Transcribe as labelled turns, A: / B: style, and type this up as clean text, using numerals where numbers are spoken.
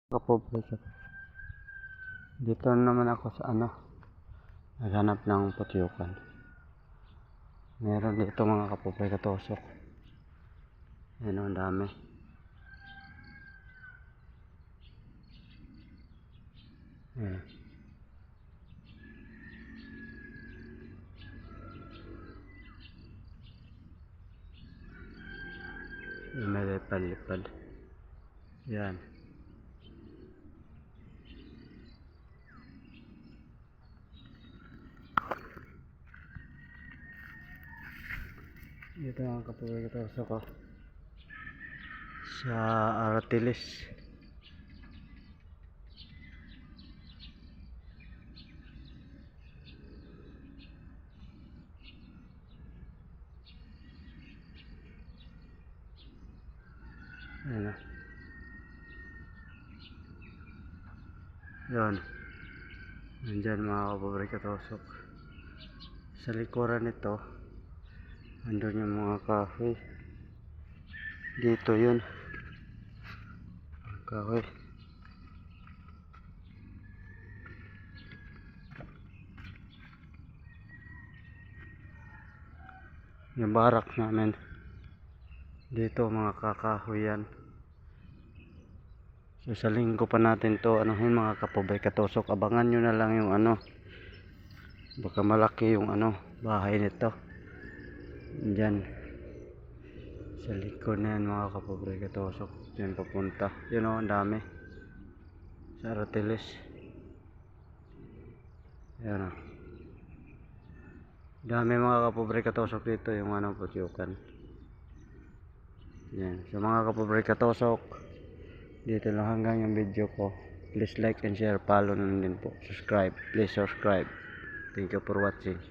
A: Kapobre ka. Dito naman ako sa naghanap ng putyukan. Meron dito mga kapobre katusok. Yan ang dami. Ayan. May lipad-lipad. Yan. Dito ang kapobre katusok ko. Sa Aratilis. Ayan. Yun. Nandyan mga kapobre katusok. Sa likuran nito, andun yung mga kahoy. Dito yun. Kahoy. Yung barak namin. Dito mga kakahoy yan. So sa linggo pa natin to mga kapobre katusok. Abangan nyo na lang yung baka malaki yung bahay nito. Diyan sa likod na yan mga kapobre katusok. Diyan papunta. Yun ang dami. Sa Aratilis. Yan dami mga kapobre katusok dito yung putyukan. Yan. So mga kapobre katusok, dito lang hanggang yung video ko. Please like and share, follow na din po, subscribe, please subscribe. Thank you for watching.